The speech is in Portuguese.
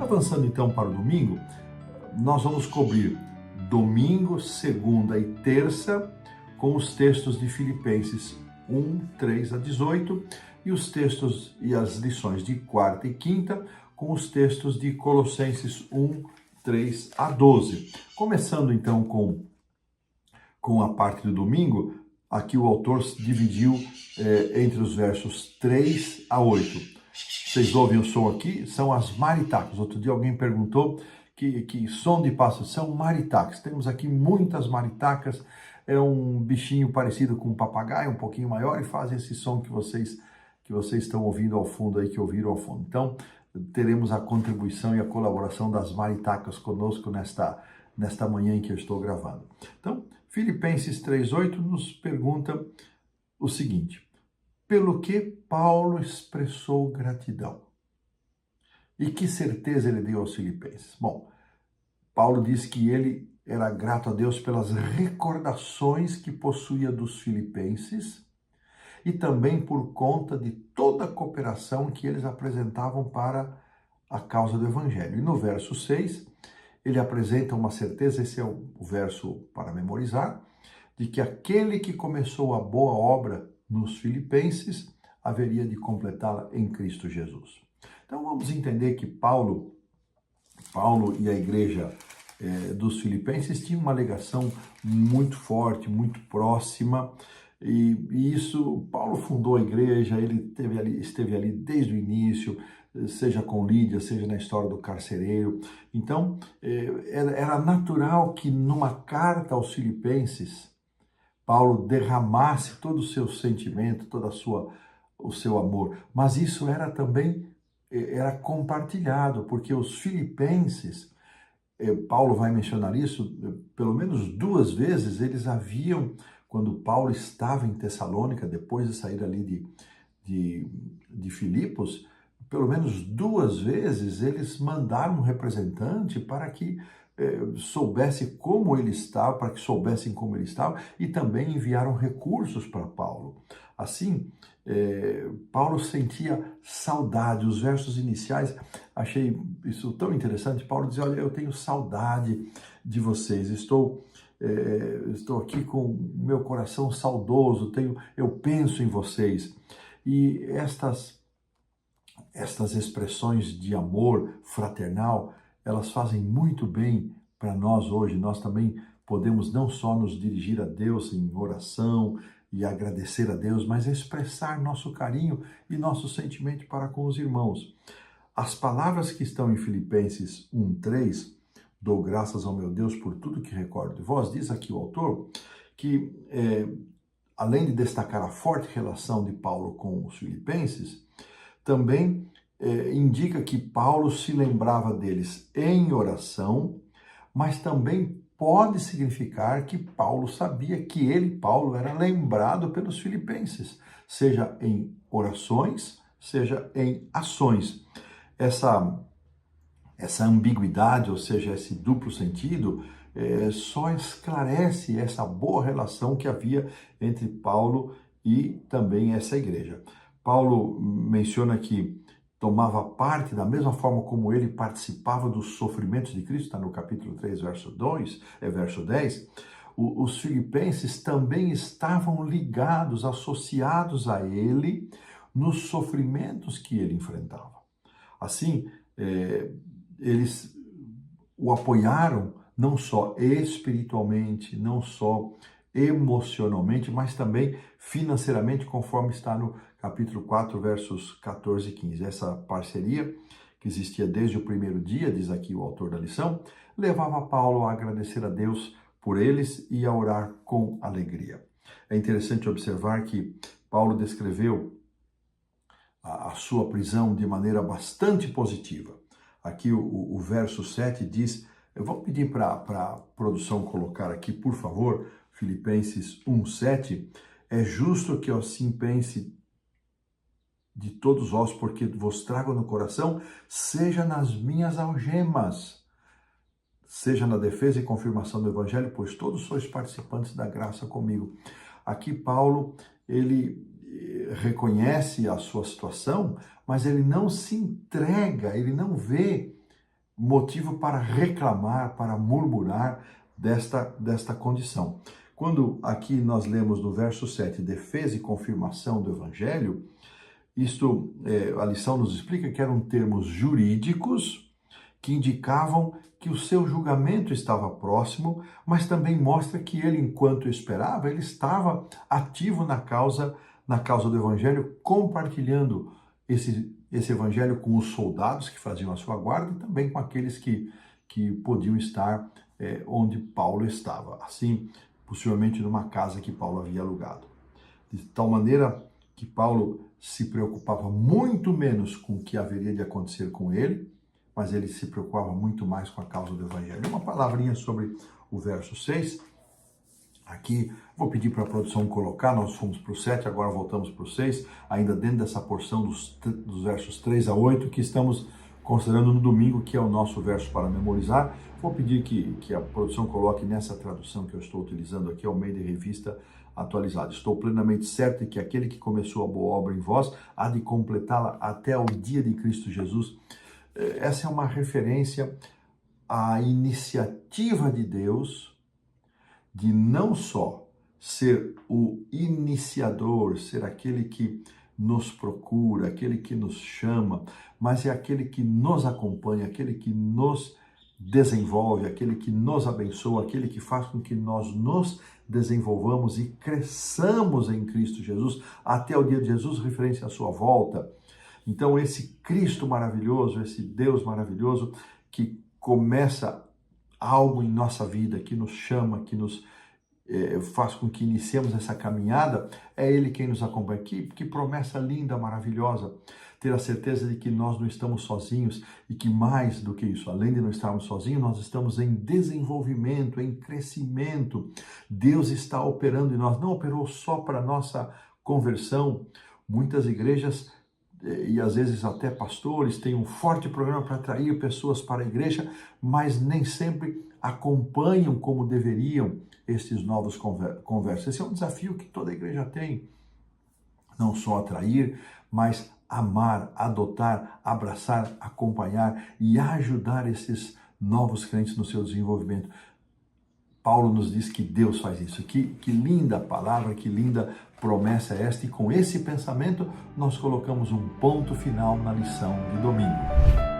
Avançando então para o domingo, nós vamos cobrir domingo, segunda e terça com os textos de Filipenses 1, 3 a 18 e os textos e as lições de quarta e quinta com os textos de Colossenses 1, 3 a 12. Começando então com a parte do domingo, aqui o autor dividiu entre os versos 3 a 8. Vocês ouvem o som aqui? São as maritacas. Outro dia alguém perguntou que som de pássaros são maritacas. Temos aqui muitas maritacas. É um bichinho parecido com um papagaio, um pouquinho maior, e faz esse som que vocês estão ouvindo ao fundo aí, que ouviram ao fundo. Então, teremos a contribuição e a colaboração das maritacas conosco nesta manhã em que eu estou gravando. Então, Filipenses 3:8 nos pergunta o seguinte: pelo que Paulo expressou gratidão? E que certeza ele deu aos filipenses? Bom, Paulo diz que ele era grato a Deus pelas recordações que possuía dos filipenses e também por conta de toda a cooperação que eles apresentavam para a causa do Evangelho. E no verso 6, ele apresenta uma certeza, esse é o verso para memorizar, de que aquele que começou a boa obra nos filipenses haveria de completá-la em Cristo Jesus. Então vamos entender que Paulo e a igreja dos filipenses tinham uma ligação muito forte, muito próxima, e isso, Paulo fundou a igreja, ele esteve ali desde o início, seja com Lídia, seja na história do carcereiro. Então, era natural que numa carta aos filipenses, Paulo derramasse todo o seu sentimento, todo o seu amor. Mas isso era também compartilhado, porque os filipenses, Paulo vai mencionar isso, pelo menos 2 vezes, eles haviam, quando Paulo estava em Tessalônica, depois de sair ali de Filipos, pelo menos 2 vezes eles mandaram um representante para que soubesse como ele estava, para que soubessem como ele estava, e também enviaram recursos para Paulo. Assim, Paulo sentia saudade. Os versos iniciais, achei isso tão interessante. Paulo diz: olha, eu tenho saudade de vocês, estou aqui com meu coração saudoso, eu penso em vocês. E estas expressões de amor fraternal, elas fazem muito bem para nós hoje. Nós também podemos não só nos dirigir a Deus em oração e agradecer a Deus, mas expressar nosso carinho e nosso sentimento para com os irmãos. As palavras que estão em Filipenses 1:3, dou graças ao meu Deus por tudo que recordo de vós, diz aqui o autor, que além de destacar a forte relação de Paulo com os filipenses, também indica que Paulo se lembrava deles em oração, mas também pode significar que Paulo sabia que ele, Paulo, era lembrado pelos filipenses, seja em orações, seja em ações. Essa ambiguidade, ou seja, esse duplo sentido, só esclarece essa boa relação que havia entre Paulo e também essa igreja. Paulo menciona que tomava parte da mesma forma como ele participava dos sofrimentos de Cristo, está no capítulo 3, verso 10. Os filipenses também estavam ligados, associados a ele nos sofrimentos que ele enfrentava. Assim, eles o apoiaram não só espiritualmente, não só emocionalmente, mas também financeiramente, conforme está no capítulo 4, versos 14 e 15. Essa parceria, que existia desde o primeiro dia, diz aqui o autor da lição, levava Paulo a agradecer a Deus por eles e a orar com alegria. É interessante observar que Paulo descreveu a sua prisão de maneira bastante positiva. Aqui o verso 7 diz, eu vou pedir para a produção colocar aqui, por favor, Filipenses 1:7, é justo que eu assim pense de todos vós, porque vos trago no coração, seja nas minhas algemas, seja na defesa e confirmação do Evangelho, pois todos sois participantes da graça comigo. Aqui Paulo, ele reconhece a sua situação, mas ele não se entrega, ele não vê motivo para reclamar, para murmurar desta condição. Quando aqui nós lemos no verso 7, defesa e confirmação do Evangelho, a lição nos explica que eram termos jurídicos que indicavam que o seu julgamento estava próximo, mas também mostra que ele, enquanto esperava, ele estava ativo na causa do Evangelho, compartilhando esse Evangelho com os soldados que faziam a sua guarda e também com aqueles que podiam estar onde Paulo estava. Assim, possivelmente numa casa que Paulo havia alugado. De tal maneira que Paulo se preocupava muito menos com o que haveria de acontecer com ele, mas ele se preocupava muito mais com a causa do Evangelho. Uma palavrinha sobre o verso 6. Aqui, vou pedir para a produção colocar, nós fomos para o 7, agora voltamos para o 6, ainda dentro dessa porção dos versos 3 a 8, que estamos considerando no domingo, que é o nosso verso para memorizar. Vou pedir que a produção coloque nessa tradução que eu estou utilizando aqui, Almeida Revista Atualizada. Estou plenamente certo de que aquele que começou a boa obra em vós há de completá-la até ao dia de Cristo Jesus. Essa é uma referência à iniciativa de Deus de não só ser o iniciador, ser aquele que nos procura, aquele que nos chama, mas é aquele que nos acompanha, aquele que nos desenvolve, aquele que nos abençoa, aquele que faz com que nós nos desenvolvamos e cresçamos em Cristo Jesus até o dia de Jesus, referência à sua volta. Então, esse Cristo maravilhoso, esse Deus maravilhoso que começa algo em nossa vida, que nos chama, que nos faz com que iniciemos essa caminhada, é Ele quem nos acompanha. Que promessa linda, maravilhosa. Ter a certeza de que nós não estamos sozinhos e que mais do que isso, além de não estarmos sozinhos, nós estamos em desenvolvimento, em crescimento. Deus está operando em nós, não operou só para nossa conversão. Muitas igrejas e às vezes até pastores têm um forte programa para atrair pessoas para a igreja, mas nem sempre acompanham como deveriam estes novos conversos. Esse é um desafio que toda igreja tem, não só atrair, mas amar, adotar, abraçar, acompanhar e ajudar esses novos crentes no seu desenvolvimento. Paulo nos diz que Deus faz isso. Que linda palavra, que linda promessa é esta. E com esse pensamento, nós colocamos um ponto final na lição de domingo.